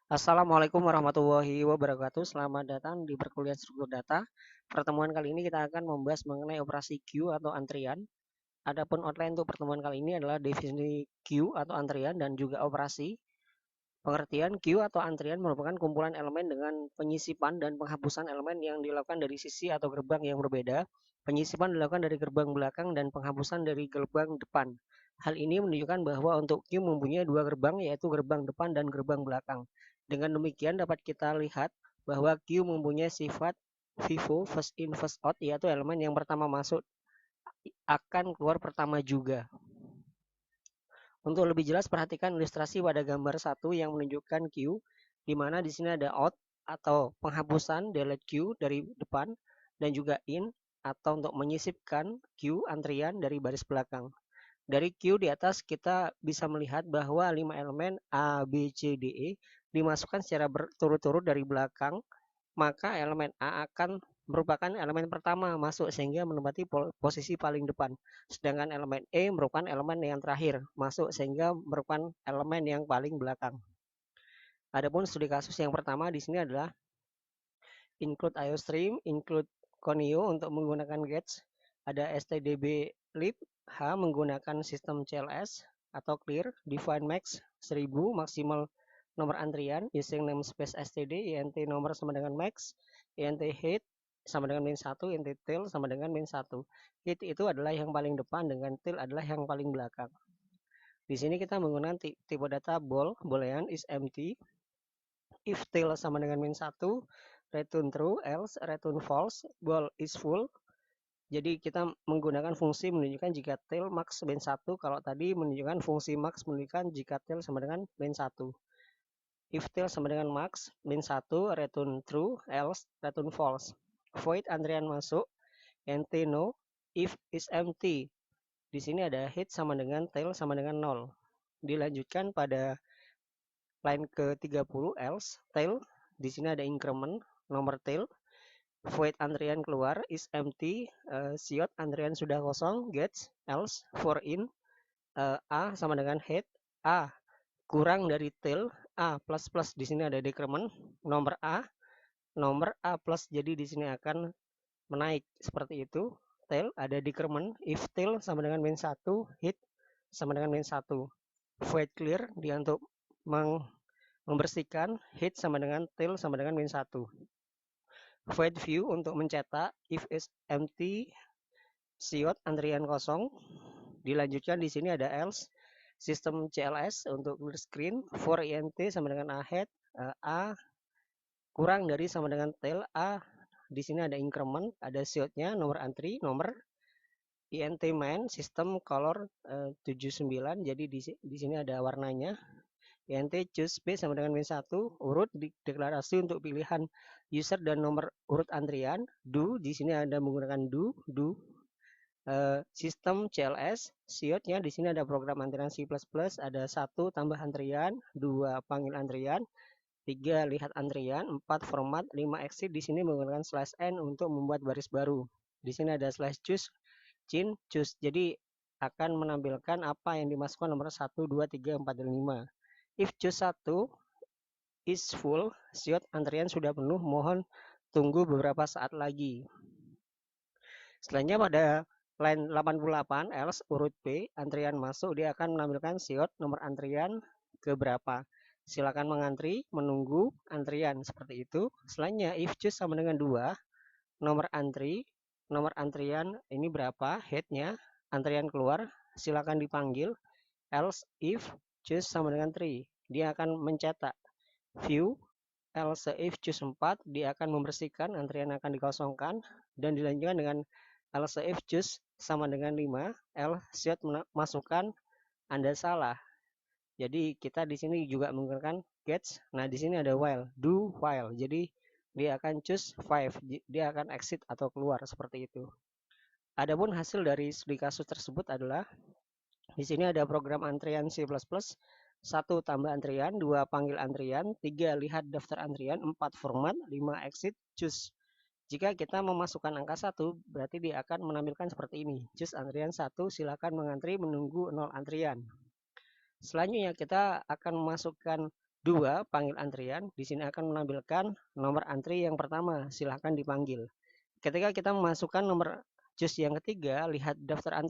Assalamualaikum warahmatullahi wabarakatuh. Selamat datang di perkuliahan struktur data. Pertemuan kali ini kita akan membahas mengenai operasi queue atau antrian. Adapun outline untuk pertemuan kali ini adalah definisi queue atau antrian dan juga operasi. Pengertian queue atau antrian merupakan kumpulan elemen dengan penyisipan dan penghapusan elemen yang dilakukan dari sisi atau gerbang yang berbeda. Penyisipan dilakukan dari gerbang belakang dan penghapusan dari gerbang depan. Hal ini menunjukkan bahwa untuk queue mempunyai dua gerbang, yaitu gerbang depan dan gerbang belakang. Dengan demikian dapat kita lihat bahwa queue mempunyai sifat FIFO, first in first out, yaitu elemen yang pertama masuk akan keluar pertama juga. Untuk lebih jelas perhatikan ilustrasi pada gambar 1 yang menunjukkan queue, di mana di sini ada out atau penghapusan delete queue dari depan dan juga in atau untuk menyisipkan queue antrian dari baris belakang. Dari queue di atas kita bisa melihat bahwa 5 elemen A, B, C, D, E dimasukkan secara berturut-turut dari belakang, maka elemen A akan merupakan elemen pertama masuk sehingga menempati posisi paling depan. Sedangkan elemen E merupakan elemen yang terakhir masuk sehingga merupakan elemen yang paling belakang. Adapun studi kasus yang pertama di sini adalah include IOStream, include Conio untuk menggunakan gauge, ada stdb lib H menggunakan sistem CLS atau clear, define max 1000 maksimal nomor antrian using namespace std, int nomor sama dengan max, int head sama dengan min 1, int tail sama dengan min 1. Head itu adalah yang paling depan dengan tail adalah yang paling belakang. Di sini kita menggunakan tipe data boolean is empty, if tail sama dengan min 1, return true, else return false, bool is full. Jadi kita menggunakan fungsi menunjukkan jika tail max min 1, kalau tadi menunjukkan fungsi max menunjukkan jika tail sama dengan min 1. If tail sama dengan max min 1, return true, else return false. Void antrian masuk, nt no, if is empty. Di sini ada head sama dengan tail sama dengan 0. Dilanjutkan pada line ke-30 else tail. Di sini ada increment nomor tail. Void antrian keluar is empty, siot antrian sudah kosong, gets else for in, A sama dengan head, A kurang dari tail, A plus plus. Di sini ada decrement nomor A plus, jadi di sini akan menaik seperti itu. Tail ada decrement, if tail sama dengan min 1, head sama dengan min 1. Void clear dia untuk membersihkan, head sama dengan tail sama dengan min 1. Void view untuk mencetak, if is empty, siot antrian kosong. Dilanjutkan di sini ada else, sistem CLS untuk clear screen, for int sama dengan ahead, A kurang dari sama dengan tail, A di sini ada increment, ada siotnya, nomor antri, nomor int main, sistem color 79, jadi di sini ada warnanya. int choose B sama dengan min 1, urut deklarasi untuk pilihan user dan nomor urut antrian. Do di sini ada menggunakan do. Sistem CLS, siotnya di sini ada program antrian C++, ada 1 tambah antrian, 2 panggil antrian, 3 lihat antrian, 4 format, 5 exit. Di sini menggunakan slash n untuk membuat baris baru. Di sini ada slash choose, choose. Jadi akan menampilkan apa yang dimasukkan nomor 1, 2, 3, 4, dan 5. If choose 1 is full, siot antrian sudah penuh, mohon tunggu beberapa saat lagi. Selanjutnya pada line 88 else urut B antrian masuk, dia akan menampilkan siot nomor antrian ke berapa. Silakan mengantri, menunggu antrian seperti itu. Selanjutnya if choose sama dengan 2, nomor antrian ini berapa, headnya, antrian keluar, silakan dipanggil. Else if choose sama dengan 3, dia akan mencetak. View else if choose 4, dia akan membersihkan, antrian akan dikosongkan, dan dilanjutkan dengan else if choose sama dengan 5, else masukkan, Anda salah. Jadi kita di sini juga menggunakan gets. Nah, di sini ada while, do while. Jadi dia akan choose 5, dia akan exit atau keluar seperti itu. Adapun hasil dari studi kasus tersebut adalah di sini ada program antrian C++, 1 tambah antrian, 2 panggil antrian, 3 lihat daftar antrian, 4 format, 5 exit, choose. Jika kita memasukkan angka 1, berarti dia akan menampilkan seperti ini. Choose antrian 1, silakan mengantri, menunggu 0 antrian. Selanjutnya kita akan memasukkan 2, panggil antrian. Di sini akan menampilkan nomor antri yang pertama, silahkan dipanggil. Ketika kita memasukkan nomor jus yang ketiga, lihat daftar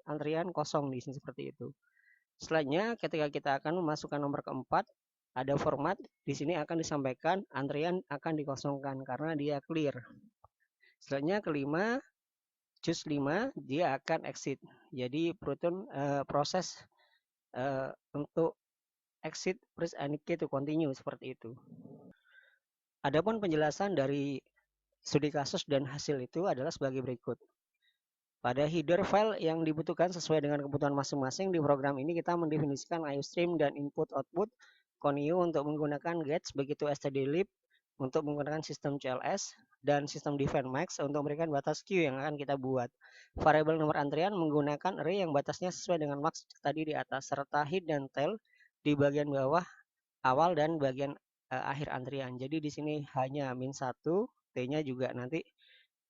antrian kosong di sini seperti itu. Selanjutnya, ketika kita akan memasukkan nomor keempat, ada format. Di sini akan disampaikan antrian akan dikosongkan karena dia clear. Selanjutnya, kelima, jus 5, dia akan exit. Jadi proses untuk exit press any key to continue seperti itu. Adapun penjelasan dari studi kasus dan hasil itu adalah sebagai berikut. Pada header file yang dibutuhkan sesuai dengan kebutuhan masing-masing di program ini kita mendefinisikan IOStream dan input-output Conio untuk menggunakan gets, begitu stdlib untuk menggunakan sistem CLS, dan sistem define max untuk memberikan batas queue yang akan kita buat. Variabel nomor antrian menggunakan array yang batasnya sesuai dengan max tadi di atas, serta head dan tail di bagian bawah awal dan bagian akhir antrian. Jadi di sini hanya -1, T-nya juga nanti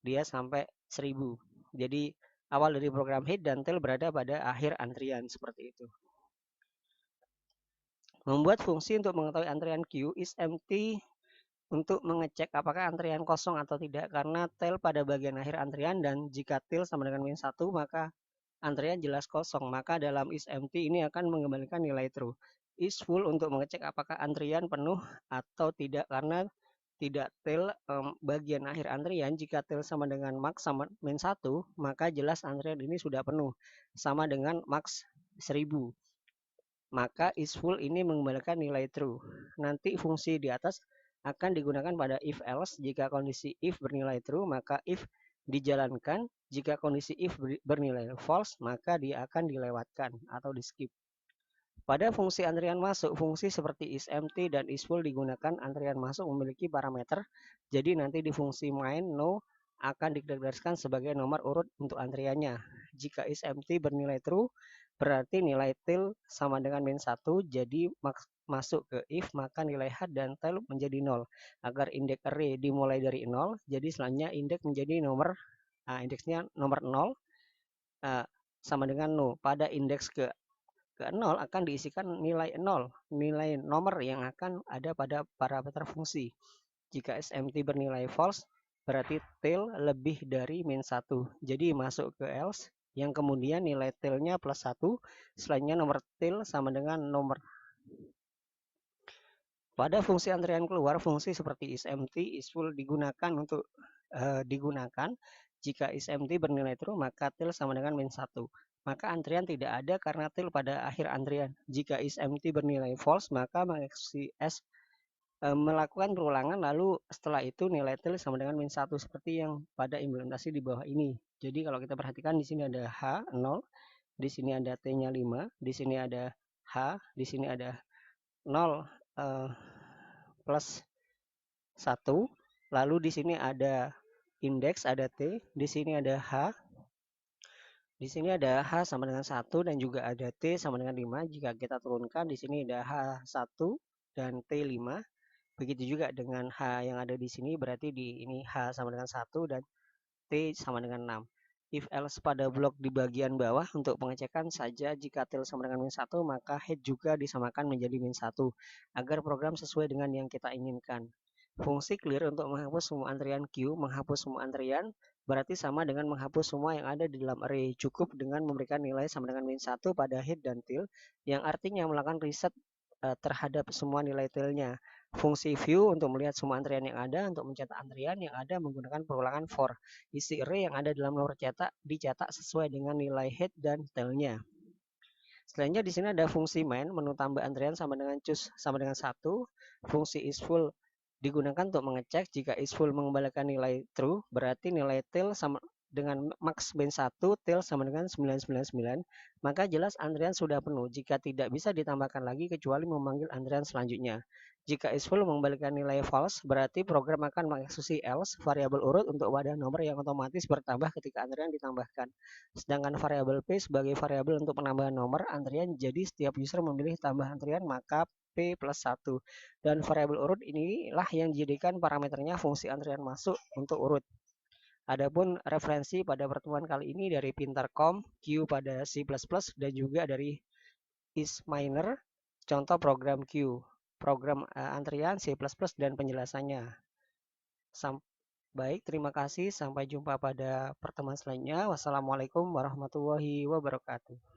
dia sampai 1000. Jadi awal dari program head dan tail berada pada akhir antrian seperti itu. Membuat fungsi untuk mengetahui antrian queue is empty untuk mengecek apakah antrian kosong atau tidak, karena tail pada bagian akhir antrian, dan jika tail sama dengan -1 maka antrian jelas kosong. Maka dalam is empty ini akan mengembalikan nilai true. Is full untuk mengecek apakah antrian penuh atau tidak, karena tidak tail bagian akhir antrian. Jika tail sama dengan max sama -1 maka jelas antrian ini sudah penuh sama dengan max 1000. Maka is full ini mengembalikan nilai true. Nanti fungsi di atas akan digunakan pada if else. Jika kondisi if bernilai true maka if dijalankan. Jika kondisi if bernilai false maka dia akan dilewatkan atau di skip. Pada fungsi antrian masuk, fungsi seperti isEmpty dan isFull digunakan. Antrian masuk memiliki parameter, jadi nanti di fungsi main no akan dideklarasikan sebagai nomor urut untuk antriannya. Jika isEmpty bernilai true, berarti nilai tail sama dengan -1, jadi masuk ke if, maka nilai head dan tail menjadi 0. Agar indeks array dimulai dari 0, jadi selanjutnya indeks menjadi indeksnya nomor 0 sama dengan no. Pada indeks ke 0 akan diisikan nilai 0, nilai nomor yang akan ada pada parameter fungsi. Jika isEmpty bernilai false, berarti tail lebih dari -1. Jadi masuk ke else, yang kemudian nilai tailnya +1, selanjutnya nomor tail sama dengan nomor. Pada fungsi antrian keluar, fungsi seperti isEmpty, isFull digunakan untuk jika isEmpty bernilai true, maka tail sama dengan -1. Maka antrian tidak ada karena tail pada akhir antrian. Jika isEmpty bernilai false, maka mengeksekusi melakukan perulangan, lalu setelah itu nilai tail sama dengan -1 seperti yang pada implementasi di bawah ini. Jadi kalau kita perhatikan di sini ada H 0, di sini ada T-nya 5, di sini ada H, di sini ada 0 plus 1, lalu di sini ada indeks, ada T, di sini ada H, di sini ada H sama dengan 1 dan juga ada T sama dengan 5. Jika kita turunkan di sini ada H1 dan T5. Begitu juga dengan H yang ada di sini, berarti di ini H sama dengan 1 dan T sama dengan 6. If else pada blok di bagian bawah untuk pengecekan saja. Jika tail sama dengan -1 maka head juga disamakan menjadi -1 agar program sesuai dengan yang kita inginkan. Fungsi clear untuk menghapus semua antrian queue. Menghapus semua antrian berarti sama dengan menghapus semua yang ada di dalam array. Cukup dengan memberikan nilai sama dengan -1 pada head dan tail, yang artinya melakukan reset terhadap semua nilai tailnya. Fungsi view untuk melihat semua antrian yang ada, untuk mencetak antrian yang ada menggunakan perulangan for. Isi array yang ada dalam nomor cetak dicetak sesuai dengan nilai head dan tailnya. Selanjutnya di sini ada fungsi main, menu tambah antrian sama dengan choose sama dengan 1. Fungsi isFull digunakan untuk mengecek. Jika isFull mengembalikan nilai true, berarti nilai tail sama dengan max -1, tail sama dengan 999, maka jelas antrian sudah penuh. Jika tidak bisa ditambahkan lagi kecuali memanggil antrian selanjutnya. Jika isFull mengembalikan nilai false, berarti program akan mengeksekusi else, variabel urut untuk wadah nomor yang otomatis bertambah ketika antrian ditambahkan. Sedangkan variabel P sebagai variabel untuk penambahan nomor antrian, jadi setiap user memilih tambah antrian maka P plus 1. Dan variabel urut inilah yang dijadikan parameternya fungsi antrian masuk untuk urut. Adapun referensi pada pertemuan kali ini dari Pintercom, Q pada C++, dan juga dari isMiner. contoh program queue, program antrian, C++, dan penjelasannya. Baik, terima kasih. Sampai jumpa pada pertemuan selanjutnya. Wassalamualaikum warahmatullahi wabarakatuh.